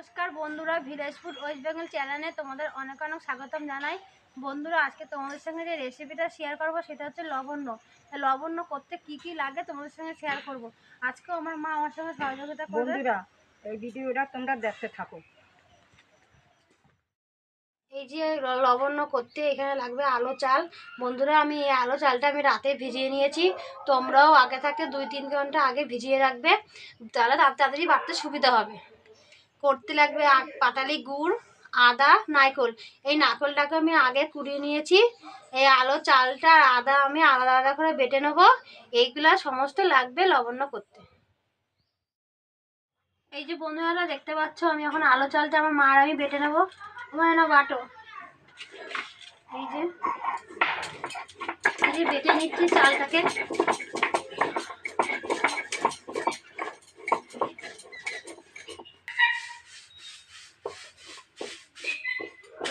নমস্কার বন্ধুরা, village food waste Bengal চ্যানেলে তোমাদের অনেক অনেক স্বাগতম জানাই। বন্ধুরা, আজকে তোমাদের সঙ্গে যে রেসিপিটা শেয়ার করব সেটা হচ্ছে লবণ্য। লবণ্য করতে কি কি লাগে তোমাদের সঙ্গে শেয়ার করব। আজকেও আমার মা আমার সঙ্গে সহযোগিতা করবে। বন্ধুরা, এই ভিডিওটা তোমরা দেখতে থাকো। এই যে লবণ্য করতে এখানে লাগবে আলো চাল। বন্ধুরা, আমি এই আলো চালটা আমি রাতে ভিজিয়ে নিয়েছি। তোমরাও আগে থেকে 2-3 ঘন্টা আগে ভিজিয়ে রাখবে, তাহলে তাড়াতাড়ি বাড়তে সুবিধা হবে। করতে লাগবে পাটালি গুড়, আদা, নারকেল। এই নারকেলটাকে আমি আগে কুড়িয়ে নিয়েছি। এই আলো চালটা আর আদা আমি আলাদা আলাদা করে বেটে নেব। এইগুলা সমস্ত লাগবে লবণ্য করতে। এই যে বন্ধুরা দেখতে পাচ্ছ, আমি এখন আলো চালটা আমার মার আমি বেটে নেবো। আমার না বাটো, এই যে বেটে নিচ্ছি চালটাকে।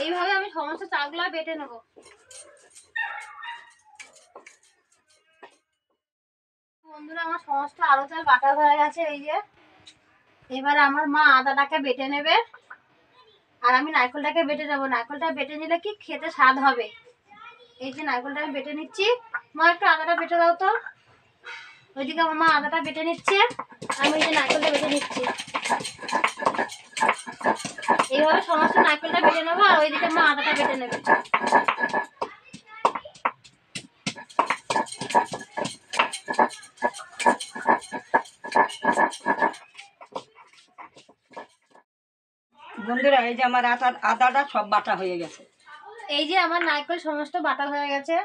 এইভাবে আমি সমস্ত চালগুলো বেটে নেব। বন্ধুরা, আমার সমস্ত আলো চাল বাটা হয়ে গেছে। এই যে এবার আমার মা আদাটাকে বেটে নেবে আর আমি নারকেলটাকে বেটে নেবো। নারকেলটা বেটে নিলে কি খেতে স্বাদ হবে। এই যে নারকেলটা আমি বেটে নিচ্ছি। মা একটু আদাটা বেটে দাও তো। ওইদিকে আমার মা আদাটা বেটে নিচ্ছে, আমি এই যে নারকেলটা বেটে নিচ্ছি। এইভাবে সমস্ত নারকেলটা বেটে নেবো আর ওইদিকে মা আদাটা বেটে নেবে। বন্ধুরা, এই যে আমার আদাটা সব বাটা হয়ে গেছে। এই যে আমার নারকেল সমস্ত বাটা হয়ে গেছে।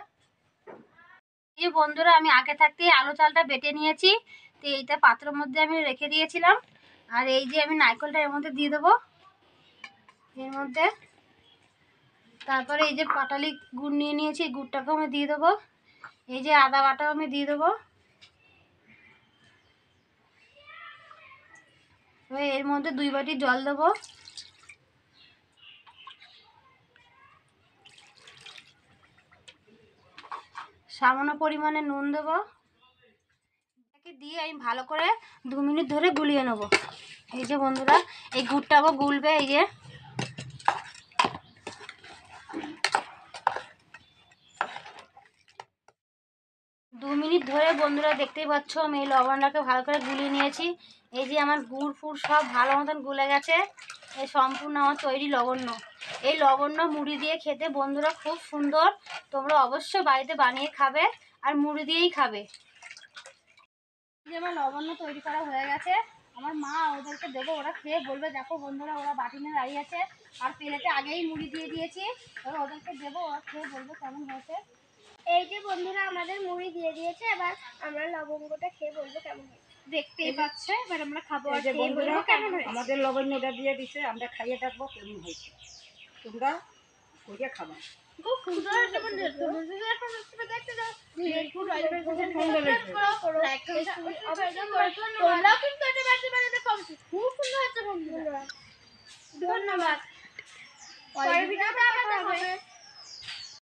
এই বন্ধুরা, আমি আগে থাকতেই আলু চালটা বেটে নিয়েছি। তো এইটা পাত্রের মধ্যে আমি রেখে দিয়েছিলাম। আর এই যে আমি নারকেলটা এর মধ্যে দিয়ে দেবো, এর মধ্যে। তারপরে এই যে পাটালি গুড় নিয়ে নিয়েছি, গুড়টাকেও আমি দিয়ে দেবো। এই যে আদা বাটাও আমি দিয়ে দেবো। এর মধ্যে 2 বাটি জল দেবো। সামান্য পরিমাণে নুন দেবো। এটাকে দিয়ে আমি ভালো করে 2 মিনিট ধরে গুলিয়ে নেব। এই যে বন্ধুরা, এই গুড়টাও গুলবে। এই যে 2 মিনিট ধরে বন্ধুরা দেখতেই পাচ্ছ, আমি এই লবণটাকে ভালো করে গুলিয়ে নিয়েছি। এই যে আমার গুড় ফুড় সব ভালো মতন গুলে গেছে। এই সম্পূর্ণ আমার তৈরি লবণ্য। এই লবণ্য মুড়ি দিয়ে খেতে বন্ধুরা খুব সুন্দর। তোমরা অবশ্যই বাড়িতে বানিয়ে খাবে আর মুড়ি দিয়েই খাবে। এই যে আমার লবণ্য তৈরি করা হয়ে গেছে। আমার মা ওদেরকে দেবো, ওরা খেয়ে বলবে দেখো বন্ধুরা, ওরা বাটি নিয়ে দাঁড়িয়ে আছে আর প্লেটে আগেই মুড়ি দিয়ে দিয়েছি। এবার ওদেরকে দেবো, ওরা খেয়ে বলবে কেমন হয়েছে। এই যে বন্ধুরা, আমাদের মুড়ি দিয়ে দিয়েছে। এবার আমরা লবঙ্গটা খেয়ে বলবো কেমন হয়েছে। দেখতেই পাচ্ছ, এবার আমরা খাবো আর খেয়ে বলবো কেমন হয়েছে। আমাদের লবণ্যটা দিয়ে দিছে, আমরা খাইয়ে দেখবো কেমন হয়েছে। তোমরা ওইটা খাবা। খুব সুন্দর হয়েছে বন্ধুরা। তোমরা এখন রেসিপি দেখতে দাও। তোমরাও কিন্তু এটা বাড়িতে বানাতে পারবে। খুব সুন্দর হয়েছে বন্ধুরা। ধন্যবাদ। পরের ভিডিওতে আবার দেখা হবে।